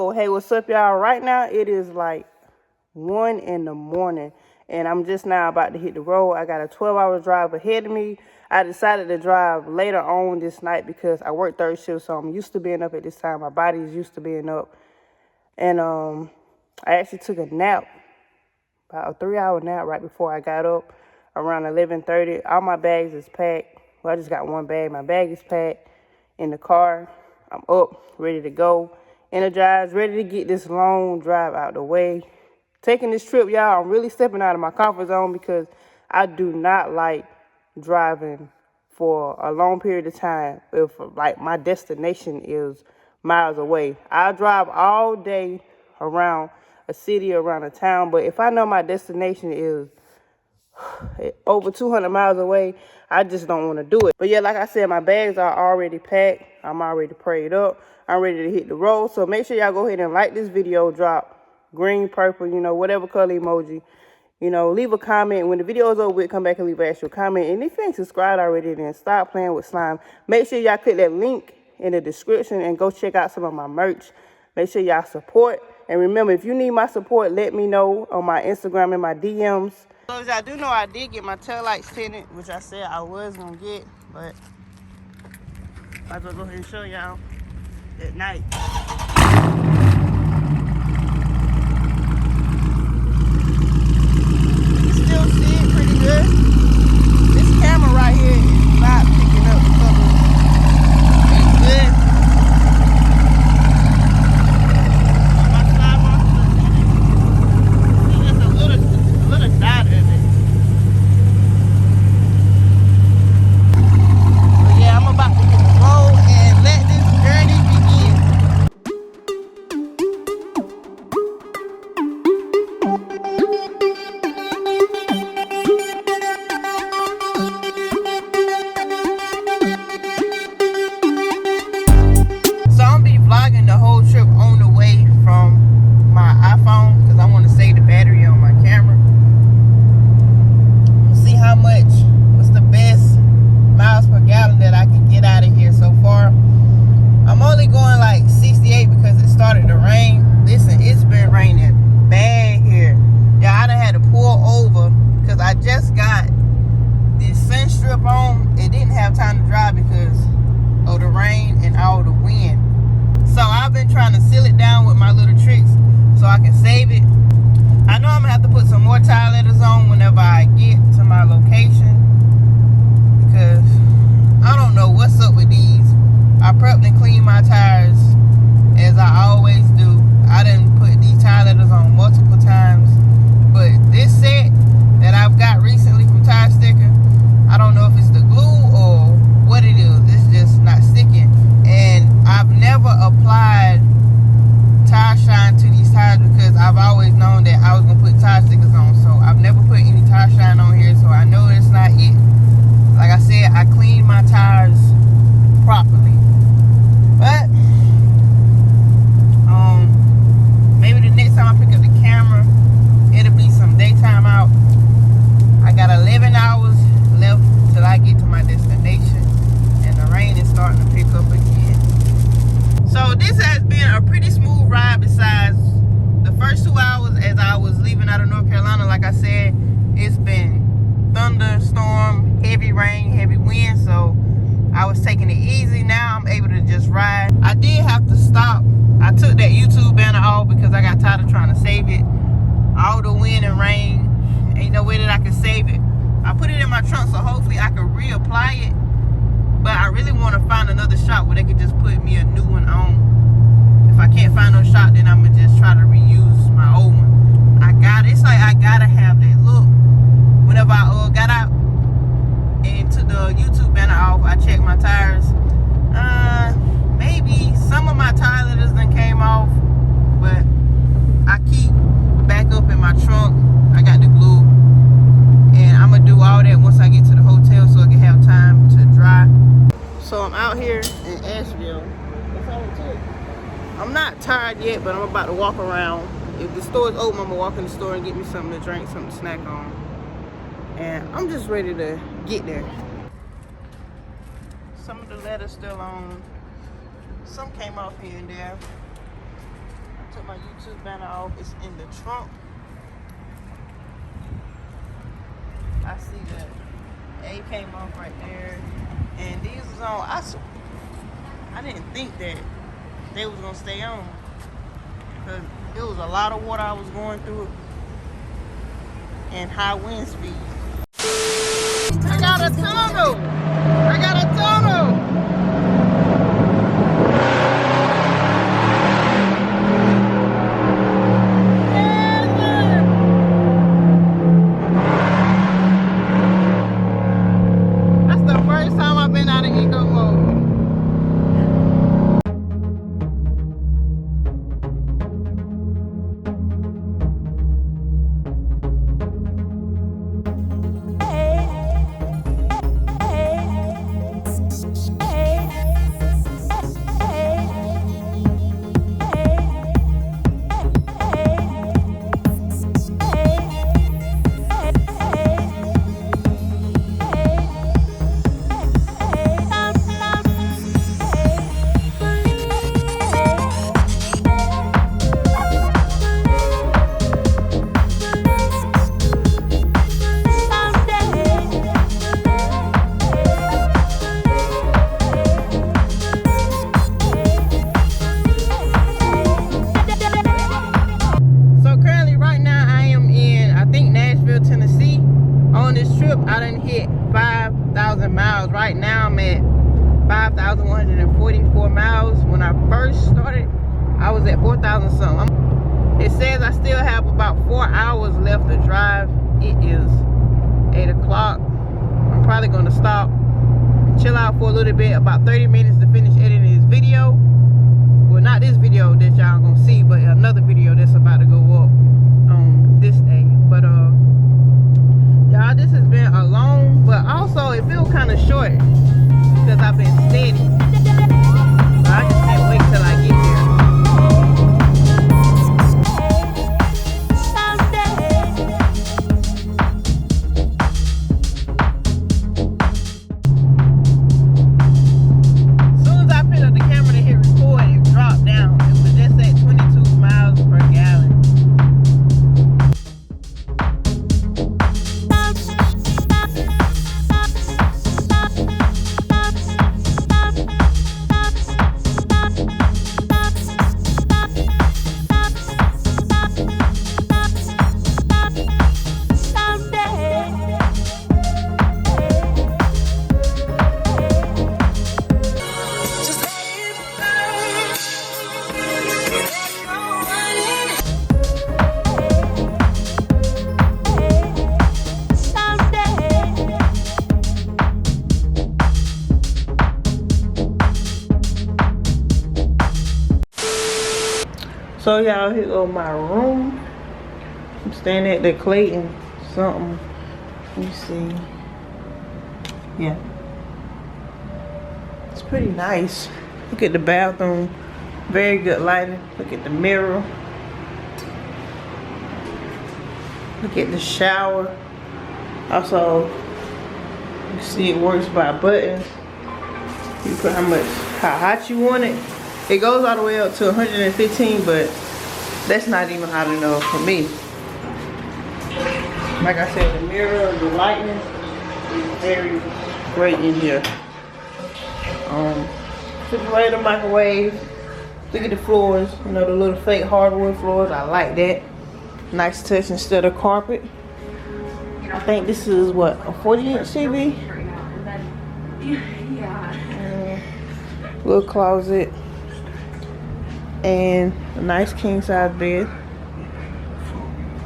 Yo, hey, what's up, y'all? Right now, it is like 1 in the morning, and I'm just now about to hit the road. I got a 12-hour drive ahead of me. I decided to drive later on this night because I work third shift, so I'm used to being up at this time. My body is used to being up. And I actually took a nap, about a 3-hour nap right before I got up, around 11:30. All my bags is packed. Well, I just got one bag. My bag is packed in the car. I'm up, ready to go, energized, ready to get this long drive out the way. Taking this trip, y'all, I'm really stepping out of my comfort zone because I do not like driving for a long period of time if, like, my destination is miles away. I drive all day around a city, around a town, but if I know my destination is over 200 miles away, I just don't want to do it. But yeah, like I said, my bags are already packed. I'm already prayed up. I'm ready to hit the road. So make sure y'all go ahead and like this video, drop green, purple, you know, whatever color emoji. You know, leave a comment. When the video is over with, come back and leave an actual comment. And if you ain't subscribed already, then stop playing with slime. Make sure y'all click that link in the description and go check out some of my merch. Make sure y'all support. And remember, if you need my support, let me know on my Instagram and my DMs. So as y'all do know, I did get my taillights tinted, which I said I was going to get, but I might as well go ahead and show y'all at night. You can still see it pretty good. This camera right here is not picking up the color. It's good. My sidewalk is see, there's a little dot of it. But yeah, I'm about to hit the road and let this journey begin. So I'm gonna be vlogging the whole trip on the way from my iPhone because I want to save the battery on my camera. See how much, what's the best miles per gallon that I can get out of here so far. I'm only going like 68 because it started to rain. Listen, it's been raining bad here. Yeah, I done had to pull over because I just got this sun strip on. It didn't have time to dry because of the rain and all the wind. So I've been trying to seal it down with my little tricks so I can save it. I know I'm gonna have to put some more tire letters on whenever I get to my location because I don't know what's up with these. I prepped and cleaned my tires as I always do. I done put these tire letters on multiple times, but this set that I've got recently from Tire Sticker, I don't know if it's the glue or what it is. It's just not sticking. And I've never applied tire shine to these tires because I've always known that I was gonna put tire stickers on. So I've never put any tire shine on here, so I know it's not it. Like I said, I cleaned my tires properly. But maybe the next time I pick up the camera, it'll be some daytime out. I got 11 hours left till I get to my destination, and the rain is starting to pick up again. So this has been a pretty smooth ride besides the first 2 hours as I was leaving out of North Carolina. Like I said, it's been thunderstorm, heavy rain, heavy wind, so I was taking it easy. Now I'm able to just ride. I did have to stop. I took that YouTube banner off because I got tired of trying to save it. All the wind and rain, ain't no way that I can save it. I put it in my trunk so hopefully I can reapply it, but I really want to find another shop where they could just put me a new one on. If I can't find no shop, then I'm gonna just try to reuse my old one. It's like I gotta have that look. Whenever I got out and took the YouTube banner off, I checked my tires. Maybe some of my tire letters done came off, but I keep back up in my trunk. I got the glue, and I'm gonna do all that once I get to the hotel so I can have time to dry. So I'm out here in Asheville. That's all it took. I'm not tired yet, but I'm about to walk around. If the store is open, I'm gonna walk in the store and get me something to drink, something to snack on. And I'm just ready to get there. Some of the letters still on. Some came off here and there. Took my YouTube banner off. It's in the trunk. I see that A came off right there, and these was on. I didn't think that they was gonna stay on, because it was a lot of water I was going through and high wind speed. I got a tunnel. I got a tunnel. I done hit 5,000 miles. Right now I'm at 5,144 miles. When I first started, I was at 4,000 something. It says I still have about 4 hours left to drive. It is 8 o'clock. I'm probably gonna stop and chill out for a little bit, about 30 minutes to finish editing this video. Well, not this video that y'all gonna see, but another video that's about to go up on this day. But y'all, this has been a long, but also it feels kind of short because I've been steady. But I just can't wait till I get there. As soon as I picked up the camera to hit record, it dropped down. It was just at 22 miles per gallon. So y'all, here go my room. I'm staying at the Clayton something. Let me see. Yeah. It's pretty nice. Look at the bathroom. Very good lighting. Look at the mirror. Look at the shower. Also, you see it works by buttons. You put how hot you want it. It goes all the way up to 115, but that's not even hot enough for me. Like I said, the mirror, the lighting is very great in here. Refrigerator, microwave. Look at the floors, you know, the little fake hardwood floors. I like that. Nice touch instead of carpet. I think this is what, a 40-inch TV? Yeah. Little closet. And a nice king size bed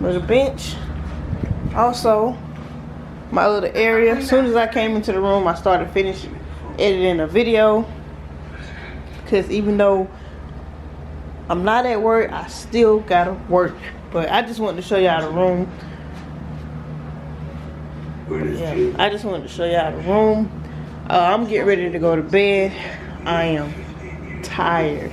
with a bench. Also, my little area. As soon as I came into the room, I started finishing editing a video, because even though I'm not at work, I still gotta work. But I just wanted to show y'all the room. Yeah, I just wanted to show y'all the room. I'm getting ready to go to bed. I am tired.